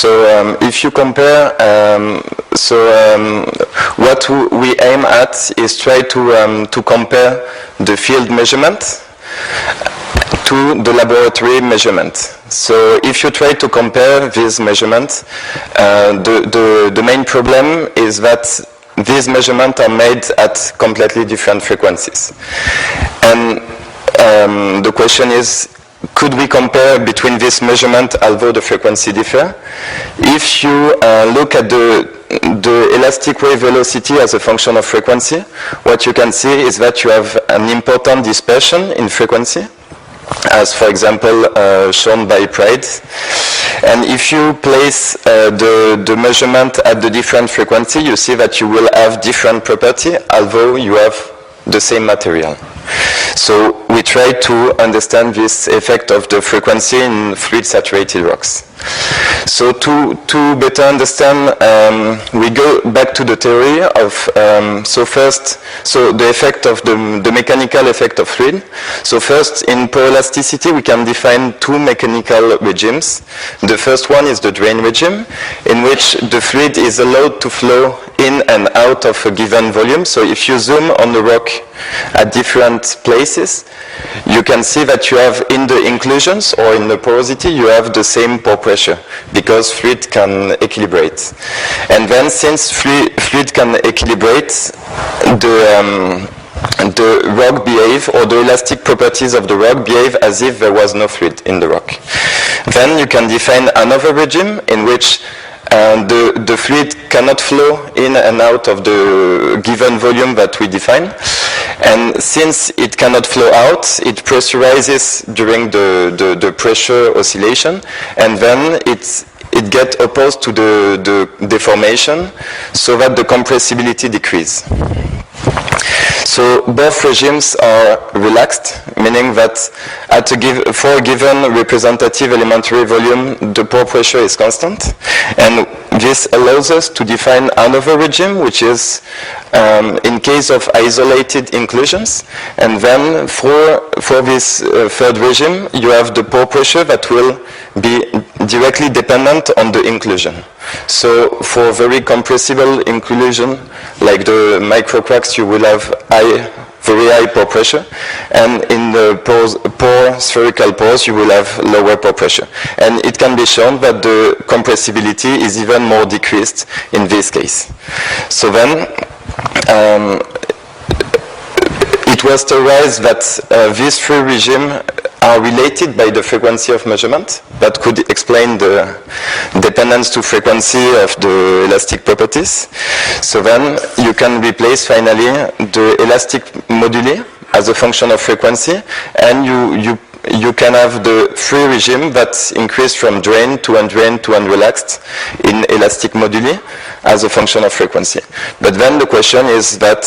So if you compare, what we aim at is try to compare the field measurement to the laboratory measurement. So if you try to compare these measurements, the main problem is that these measurements are made at completely different frequencies. And the question is, could we compare between this measurement although the frequency differ? If you look at the elastic wave velocity as a function of frequency, what you can see is that you have an important dispersion in frequency, as for example shown by Pride. And if you place the measurement at the different frequency, you see that you will have different property although you have the same material. So we try to understand this effect of the frequency in fluid saturated rocks. So to better understand, we go back to the theory of, so the effect of the mechanical effect of fluid. So first, in poroelasticity, we can define two mechanical regimes. The first one is the drain regime, in which the fluid is allowed to flow in and out of a given volume. So if you zoom on the rock at different places, you can see that you have in the inclusions or in the porosity, you have the same pore pressure because fluid can equilibrate. And then since fluid can equilibrate, the rock behave, or the elastic properties of the rock behave as if there was no fluid in the rock. Then you can define another regime in which the fluid cannot flow in and out of the given volume that we define. And since it cannot flow out, it pressurizes during the pressure oscillation, and then it gets opposed to the deformation so that the compressibility decreases. So both regimes are relaxed, meaning that for a given representative elementary volume, the pore pressure is constant. And this allows us to define another regime, which is in case of isolated inclusions. And then for this third regime, you have the pore pressure that will be directly dependent on the inclusion. So for very compressible inclusion, like the microcracks, you will have very high pore pressure, and in the spherical pores, you will have lower pore pressure. And it can be shown that the compressibility is even more decreased in this case. So then, it was theorized that these three regimes are related by the frequency of measurement. That could explain the dependence to frequency of the elastic properties. So then you can replace finally the elastic moduli as a function of frequency, and you can have the free regime that increase from drain to undrained to unrelaxed in elastic moduli as a function of frequency. But then the question is that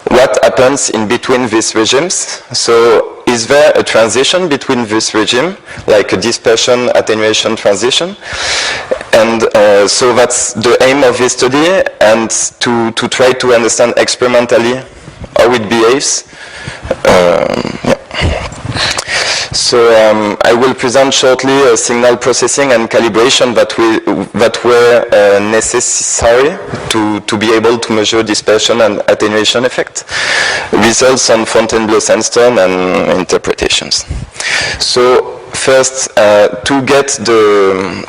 what happens in between these regimes? So is there a transition between this regime, like a dispersion attenuation transition? And so that's the aim of this study, and to try to understand experimentally how it behaves. So I will present shortly signal processing and calibration that were necessary to be able to measure dispersion and attenuation effect, results on Fontainebleau sandstone and interpretations. So first, to get the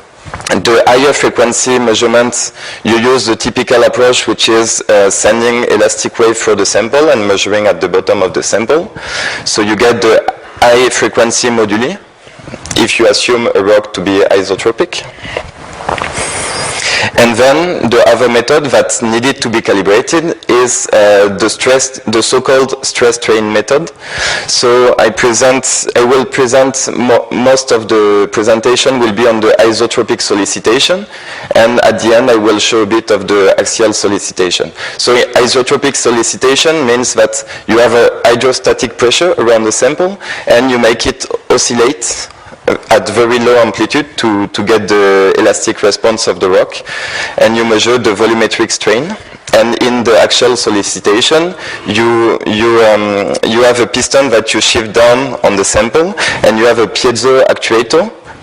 higher frequency measurements, you use the typical approach, which is sending elastic wave through the sample and measuring at the bottom of the sample. So you get the high frequency moduli if you assume a rock to be isotropic. And then the other method that needed to be calibrated is the so-called stress-strain method. So I will present most of the presentation will be on the isotropic solicitation, and at the end I will show a bit of the axial solicitation. So isotropic solicitation means that you have a hydrostatic pressure around the sample and you make it oscillate at very low amplitude to get the elastic response of the rock, and you measure the volumetric strain. And in the axial solicitation, you have a piston that you shift down on the sample, and you have a piezo actuator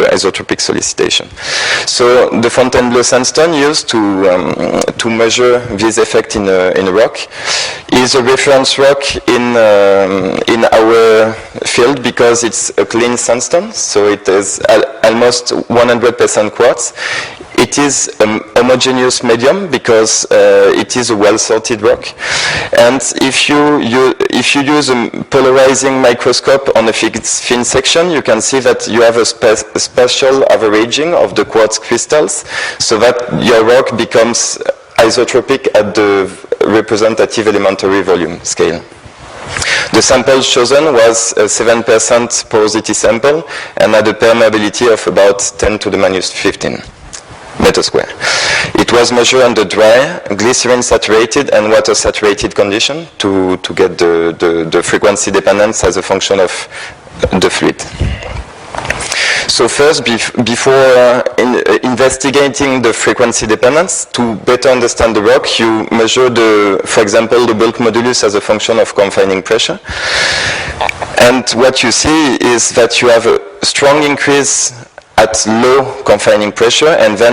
the isotropic solicitation. So the Fontainebleau sandstone used to measure this effect in a rock is a reference rock in our field because it's a clean sandstone, so it is almost 100% quartz. It is a homogeneous medium because it is a well-sorted rock. And if you use a polarizing microscope on a thin section, you can see that you have a spatial averaging of the quartz crystals, so that your rock becomes isotropic at the representative elementary volume scale. The sample chosen was a 7% porosity sample and had a permeability of about 10 to the minus 15 meter square. It was measured under dry, glycerin saturated and water saturated condition to get the frequency dependence as a function of the fluid. So first, before investigating the frequency dependence, to better understand the rock, you measure, for example, the bulk modulus as a function of confining pressure. And what you see is that you have a strong increase at low confining pressure, and then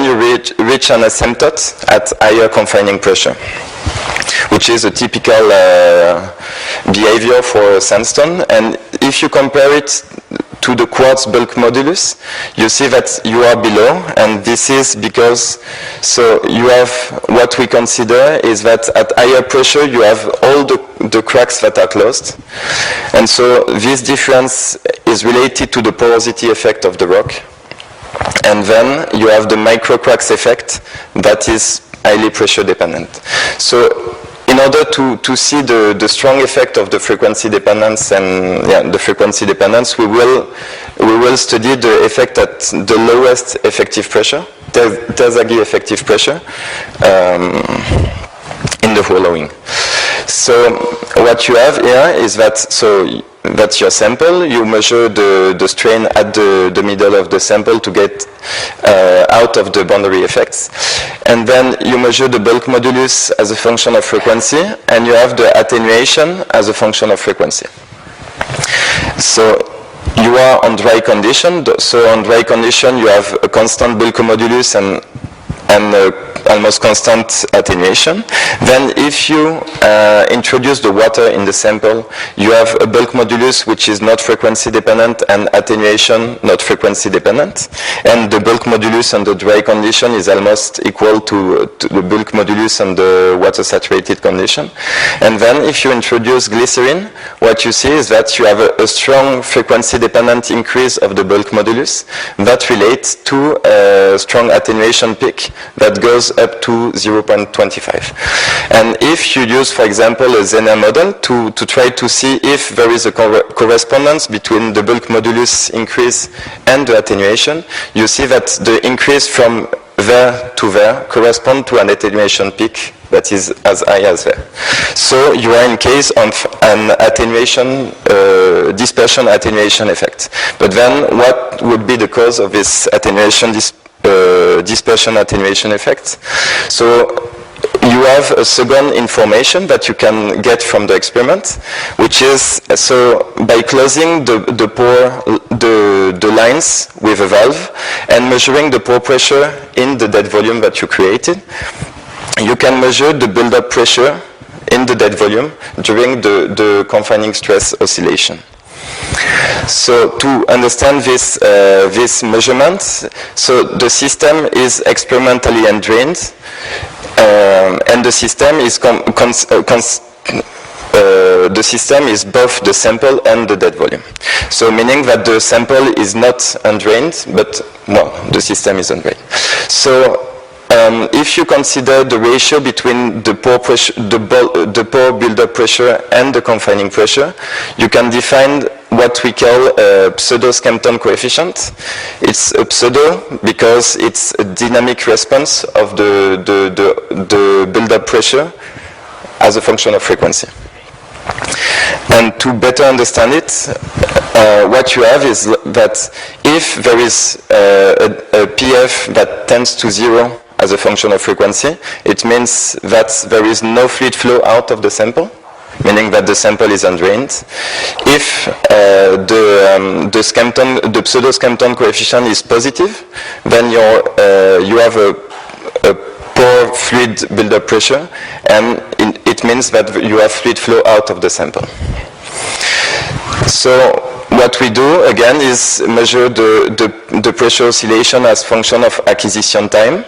you reach an asymptote at higher confining pressure, which is a typical behavior for a sandstone. And if you compare it to the quartz bulk modulus, you see that you are below, and this is because, so you have what we consider is that at higher pressure you have all the cracks that are closed, and so this difference is related to the porosity effect of the rock, and then you have the micro cracks effect that is highly pressure dependent. So in order to see the strong effect of the frequency dependence and the frequency dependence, we will study the effect at the lowest effective pressure, Terzaghi effective pressure, in the following. So what you have here is that, so that's your sample. You measure the strain at the middle of the sample to get out of the boundary effects. And then you measure the bulk modulus as a function of frequency, and you have the attenuation as a function of frequency. So you are on dry condition. So on dry condition you have a constant bulk modulus and almost constant attenuation. Then if you introduce the water in the sample, you have a bulk modulus which is not frequency dependent and attenuation not frequency dependent. And the bulk modulus under dry condition is almost equal to the bulk modulus under water saturated condition. And then if you introduce glycerin, what you see is that you have a strong frequency dependent increase of the bulk modulus that relates to a strong attenuation peak that goes up to 0.25. And if you use, for example, a Zener model to try to see if there is a correspondence between the bulk modulus increase and the attenuation, you see that the increase from there to there correspond to an attenuation peak that is as high as there. So you are in case of an attenuation, dispersion attenuation effect. But then what would be the cause of this attenuation dispersion attenuation effect? So you have a second information that you can get from the experiment, which is, so by closing the pore, the lines with a valve and measuring the pore pressure in the dead volume that you created, you can measure the build-up pressure in the dead volume during the confining stress oscillation. So to understand this, this measurement, so the system is experimentally endrained, and the system is the system is both the sample and the dead volume. So meaning that the sample is not undrained, but well, the system is undrained. So if you consider the ratio between the pore pressure, the pore build-up pressure and the confining pressure, you can define what we call a pseudo-Skempton coefficient. It's a pseudo because it's a dynamic response of the build-up pressure as a function of frequency. And to better understand it, what you have is that if there is a PF that tends to 0 as a function of frequency, it means that there is no fluid flow out of the sample, meaning that the sample is undrained. If the pseudo-Skempton coefficient is positive, then you have a poor fluid build-up pressure, and it means that you have fluid flow out of the sample. So what we do again is measure the pressure oscillation as function of acquisition time.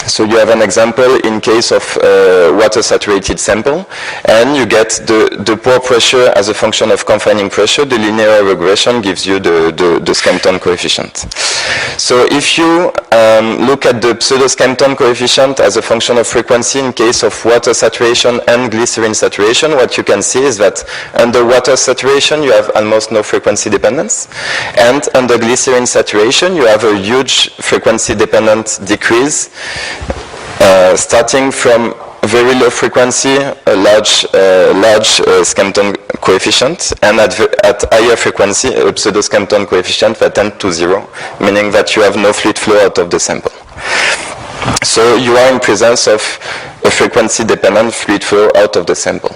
So you have an example in case of water saturated sample, and you get the pore pressure as a function of confining pressure. The linear regression gives you the Skempton coefficient. So if you look at the pseudo-Skempton coefficient as a function of frequency in case of water saturation and glycerin saturation, what you can see is that under water saturation you have almost no frequency dependence, and under glycerin saturation you have a huge frequency dependent decrease, starting from very low frequency, a large Skempton coefficient, and at higher frequency, a pseudo-Skempton coefficient that tends to 0, meaning that you have no fluid flow out of the sample. So you are in presence of a frequency-dependent fluid flow out of the sample.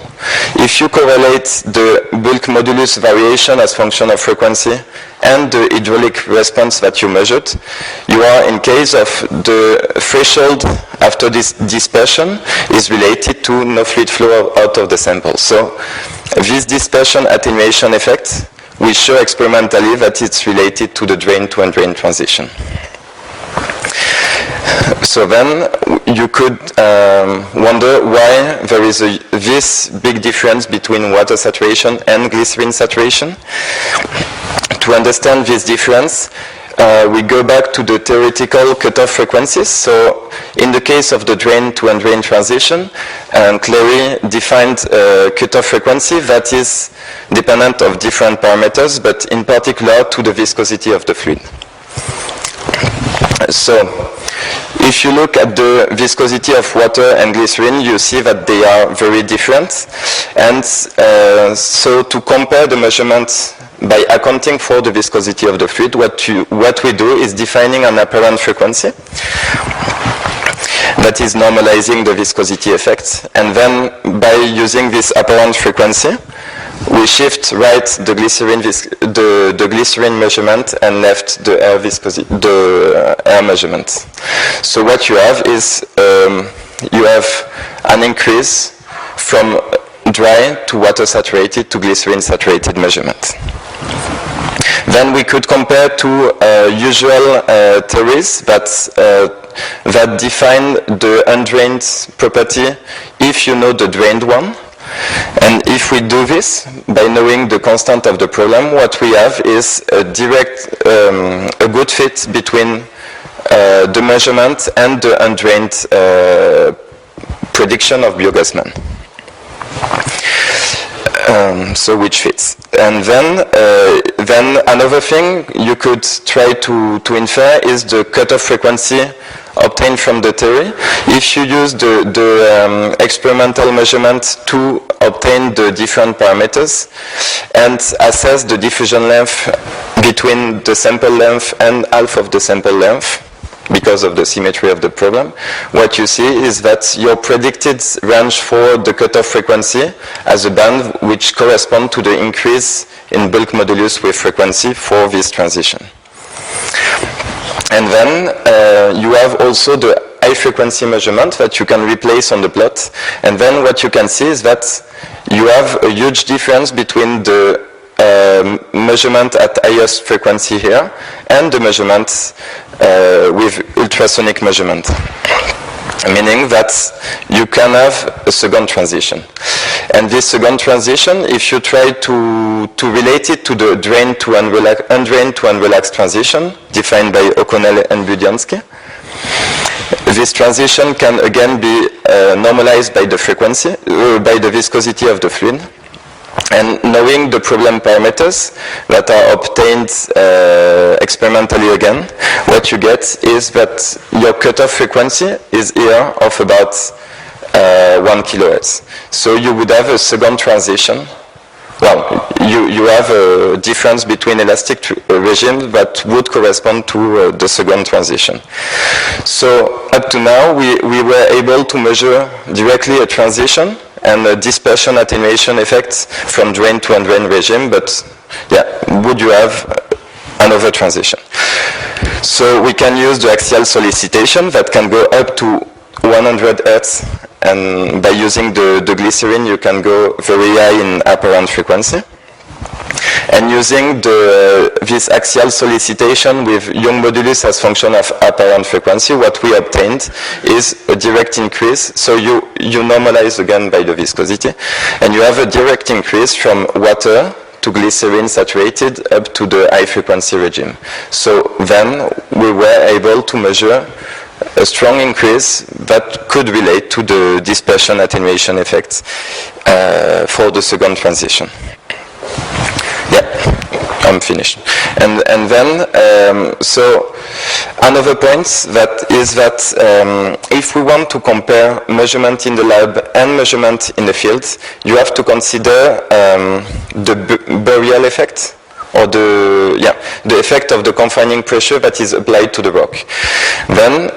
If you correlate the bulk modulus variation as function of frequency and the hydraulic response that you measured, you are in case of the threshold after this dispersion is related to no fluid flow out of the sample. So this dispersion attenuation effect we show experimentally that it's related to the drain to undrain transition. So then you could wonder why there is this big difference between water saturation and glycerin saturation. To understand this difference, we go back to the theoretical cutoff frequencies. So in the case of the drain to undrain transition, Clary defined a cutoff frequency that is dependent of different parameters, but in particular to the viscosity of the fluid. So if you look at the viscosity of water and glycerin, you see that they are very different. And so to compare the measurements by accounting for the viscosity of the fluid, what we do is defining an apparent frequency that is normalizing the viscosity effect. And then by using this apparent frequency, we shift right the glycerin measurement and left the air viscosity, the air measurement. So what you have is you have an increase from dry to water saturated to glycerin saturated measurement. Then we could compare two usual theories that define the undrained property if you know the drained one. And if we do this by knowing the constant of the problem, what we have is a good fit between the measurement and the undrained prediction of Biogasman. So which fits. And then another thing you could try to infer is the cutoff frequency obtained from the theory. If you use the experimental measurement to obtain the different parameters and assess the diffusion length between the sample length and half of the sample length, because of the symmetry of the problem, what you see is that your predicted range for the cutoff frequency has a band which corresponds to the increase in bulk modulus with frequency for this transition. And then you have also the high frequency measurement that you can replace on the plot. And then what you can see is that you have a huge difference between the measurement at highest frequency here and the measurement with ultrasonic measurement, meaning that you can have a second transition. And this second transition, if you try to relate it to the drain to undrained to unrelaxed transition defined by O'Connell and Budiansky, this transition can again be normalized by the frequency, by the viscosity of the fluid. And knowing the problem parameters that are obtained experimentally again, what you get is that your cutoff frequency is here of about 1 kilohertz. So you would have a second transition. Well, you have a difference between elastic regimes that would correspond to the second transition. So up to now, we were able to measure directly a transition and a dispersion attenuation effect from drain to undrained regime, but yeah, would you have another transition? So we can use the axial solicitation that can go up to 100 Hertz, and by using the glycerin you can go very high in apparent frequency. And using this axial solicitation with Young modulus as function of apparent frequency, what we obtained is a direct increase. So you normalize again by the viscosity, and you have a direct increase from water to glycerin saturated up to the high frequency regime. So then we were able to measure a strong increase that could relate to the dispersion attenuation effects for the second transition. Yeah, I'm finished. And then, so another point that is that if we want to compare measurement in the lab and measurement in the field, you have to consider the burial effect, or the effect of the confining pressure that is applied to the rock. Then,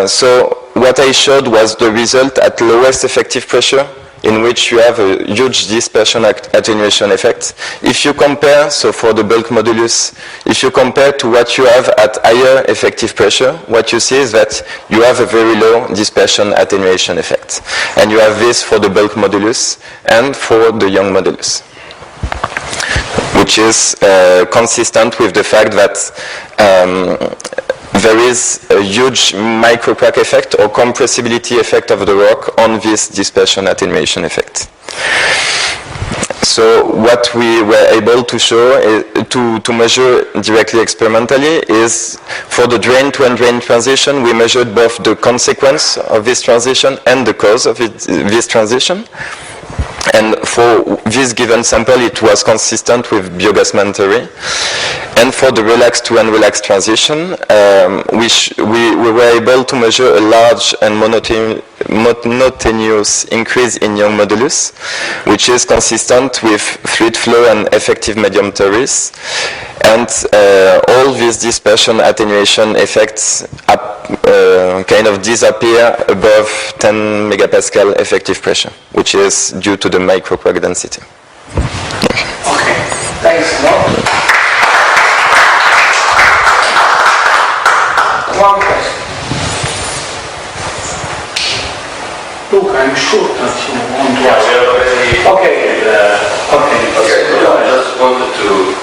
so what I showed was the result at lowest effective pressure, in which you have a huge dispersion attenuation effect. If you compare, so for the bulk modulus, if you compare to what you have at higher effective pressure, what you see is that you have a very low dispersion attenuation effect. And you have this for the bulk modulus and for the Young modulus, which is consistent with the fact that there is a huge microcrack effect or compressibility effect of the rock on this dispersion attenuation effect. So what we were able to show, to measure directly experimentally, is for the drain to undrain transition, we measured both the consequence of this transition and the cause of this transition. And for this given sample, it was consistent with biogas man theory. And for the relaxed to unrelaxed transition, we were able to measure a large and monotonous increase in Young modulus, which is consistent with fluid flow and effective medium theories. And all these dispersion attenuation effects kind of disappear above 10 megapascal effective pressure, which is due to the microcrack density. Okay, thanks a lot. One question. Look, I'm sure that you want to ask. Okay. Okay. I just wanted to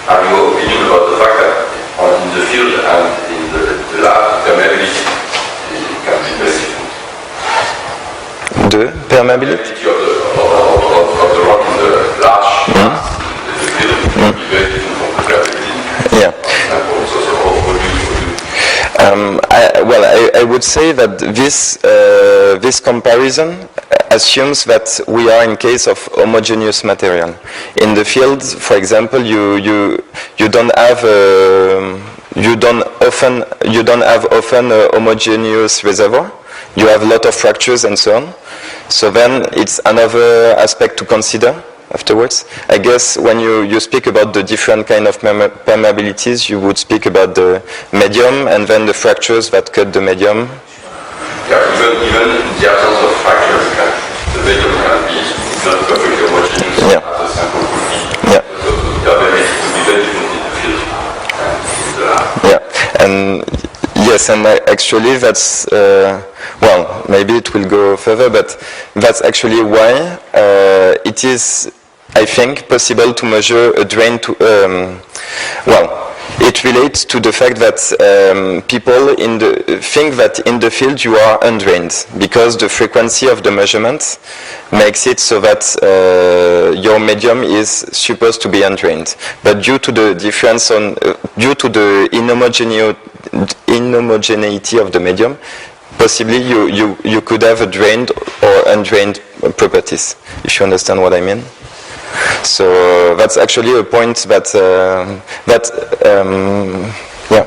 have your opinion about the fact that in the field and in the lab, permeability can be very different. The permeability? Of the rock in the large the field can be very different from the permeability. Yeah. I would say that this comparison assumes that we are in case of homogeneous material. In the field, for example, you don't have often a homogeneous reservoir. You have a lot of fractures and so on. So then it's another aspect to consider afterwards. I guess when you speak about the different kind of permeabilities, you would speak about the medium and then the fractures that cut the medium. Yeah, even in the absence of fractures, the medium can be not perfectly homogeneous as a sample could be. Yeah. So the permeability could be very different in the field and in the lab. Yeah, and yes, and actually that's, well, maybe it will go further, but that's actually why it is, I think, possible to measure a drain to, it relates to the fact that people think that in the field you are undrained, because the frequency of the measurement makes it so that your medium is supposed to be undrained. But due to the difference due to the inhomogeneity of the medium, possibly you could have a drained or undrained properties, if you understand what I mean. So that's actually a point that yeah.